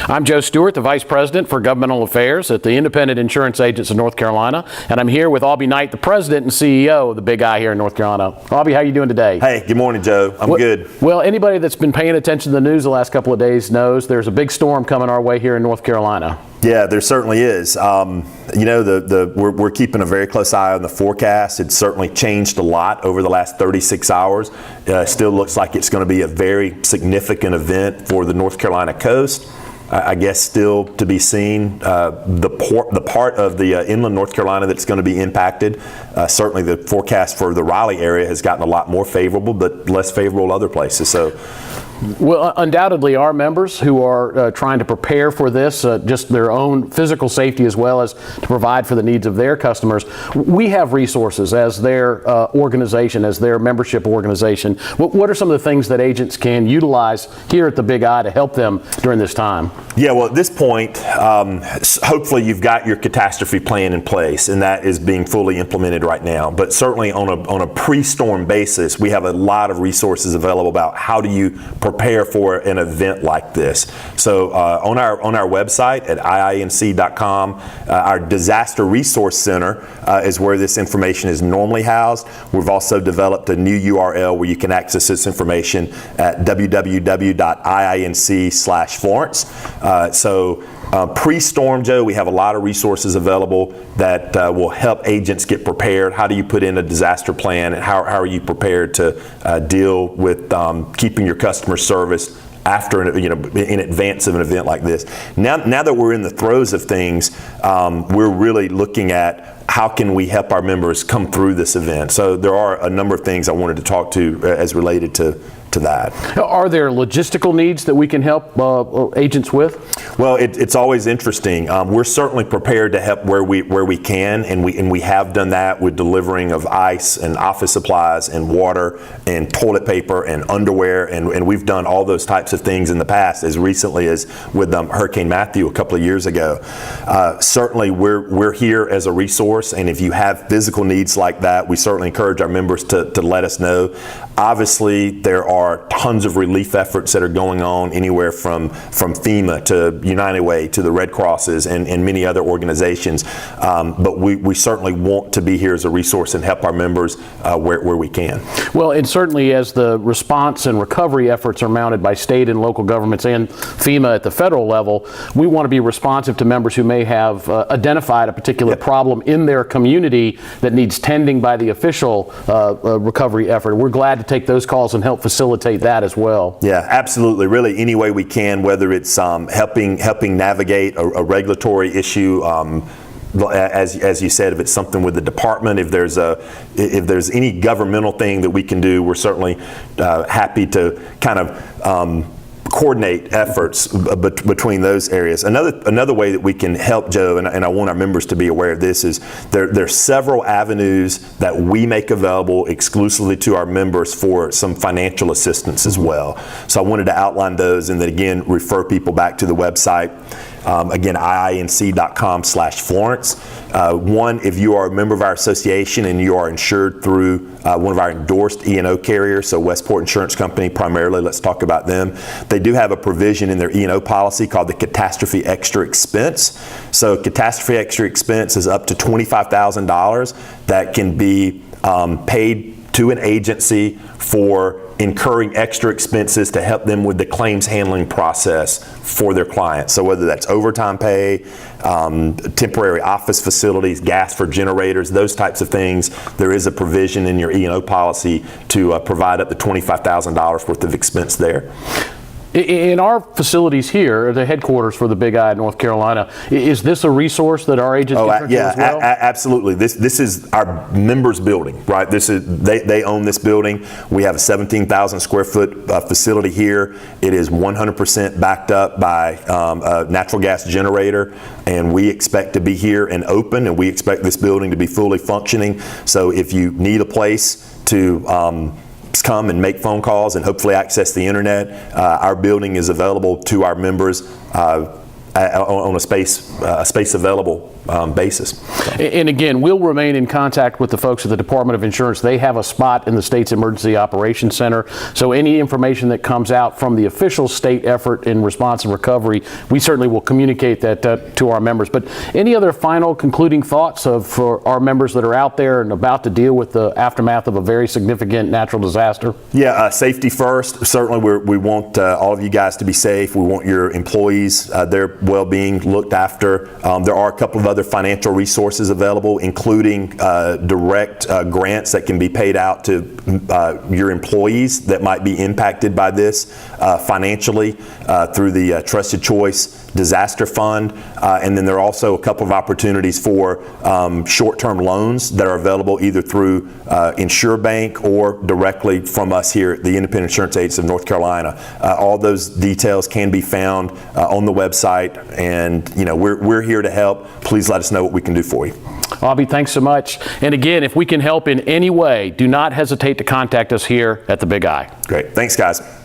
I'm Joe Stewart, the Vice President for Governmental Affairs at the Independent Insurance Agents of North Carolina, and I'm here with Aubie Knight, the President and CEO of the Big I here in North Carolina. Aubie, how are you doing today? Hey, good morning, Joe. I'm good. Well, anybody that's been paying attention to the news the last couple of days knows there's a big storm coming our way here in North Carolina. Yeah, there certainly is. We're keeping a very close eye on the forecast. It's certainly changed a lot over the last 36 hours. Still looks like it's going to be a very significant event for the North Carolina coast. I guess still to be seen the part of the inland North Carolina that's going to be impacted. Certainly the forecast for the Raleigh area has gotten a lot more favorable, but less favorable other places. So. Well, undoubtedly our members who are trying to prepare for this, just their own physical safety as well as to provide for the needs of their customers, we have resources as their organization, as their membership organization. What are some of the things that agents can utilize here at the Big I to help them during this time? Yeah, well, at this point, hopefully you've got your catastrophe plan in place, and that is being fully implemented right now. But certainly on a pre-storm basis, we have a lot of resources available about how do you prepare for an event like this. So on our website at IIANC.com, our Disaster Resource Center is where this information is normally housed. We've also developed a new URL where you can access this information at www.iinc/Florence. Pre-storm, Joe, we have a lot of resources available that will help agents get prepared. How do you put in a disaster plan, and how are you prepared to deal with keeping your customer service after, in advance of an event like this? Now that we're in the throes of things, we're really looking at how can we help our members come through this event. So there are a number of things I wanted to talk to as related to that. Are there logistical needs that we can help agents with? Well, it's always interesting. We're certainly prepared to help where we can, and we have done that with delivering of ice and office supplies and water and toilet paper and underwear, and we've done all those types of things in the past, as recently as with Hurricane Matthew a couple of years ago. Certainly, we're here as a resource, and if you have physical needs like that, we certainly encourage our members to let us know. Obviously, there are tons of relief efforts that are going on, anywhere from FEMA to United Way to the Red Crosses and many other organizations. But we certainly want to be here as a resource and help our members where we can. Well, and certainly as the response and recovery efforts are mounted by state and local governments and FEMA at the federal level, we want to be responsive to members who may have identified a particular problem in their community that needs tending by the official recovery effort. We're glad to take those calls and help facilitate that as well. Yeah, absolutely. Really, any way we can, whether it's helping navigate a regulatory issue. As you said, if it's something with the department, if there's any governmental thing that we can do, we're certainly happy to kind of coordinate efforts between those areas. Another way that we can help, Joe, and I want our members to be aware of this, is there's several avenues that we make available exclusively to our members for some financial assistance as well. So I wanted to outline those, and then again refer people back to the website. Again, IIANC.com/Florence. One, if you are a member of our association and you are insured through one of our endorsed E&O carriers, so Westport Insurance Company primarily, let's talk about them. They do have a provision in their E&O policy called the Catastrophe Extra Expense. So Catastrophe Extra Expense is up to $25,000 that can be paid to an agency for incurring extra expenses to help them with the claims handling process for their clients. So whether that's overtime pay, temporary office facilities, gas for generators, those types of things, there is a provision in your E&O policy to provide up to $25,000 worth of expense there. In our facilities here, the headquarters for the Big I in North Carolina, is this a resource that our agents can turn to as well? Absolutely. This is our members' building, right? They own this building. We have a 17,000 square foot facility here. It is 100% backed up by a natural gas generator, and we expect to be here and open, and we expect this building to be fully functioning. So if you need a place to come and make phone calls and hopefully access the internet, our building is available to our members on a space available basis. And again, we'll remain in contact with the folks at the Department of Insurance. They have a spot in the state's Emergency Operations Center. So any information that comes out from the official state effort in response and recovery, we certainly will communicate that to our members. But any other final concluding thoughts for our members that are out there and about to deal with the aftermath of a very significant natural disaster? Yeah, safety first. Certainly we want all of you guys to be safe. We want your employees, their well-being looked after. There are a couple of other financial resources available, including direct grants that can be paid out to your employees that might be impacted by this financially through the Trusted Choice Disaster Fund. And then there are also a couple of opportunities for short-term loans that are available either through InsureBank or directly from us here at the Independent Insurance Agents of North Carolina. All those details can be found on the website, and we're here to help. Please let us know what we can do for you. Aubie, thanks so much. And again, if we can help in any way, do not hesitate to contact us here at the Big I. Great. Thanks, guys.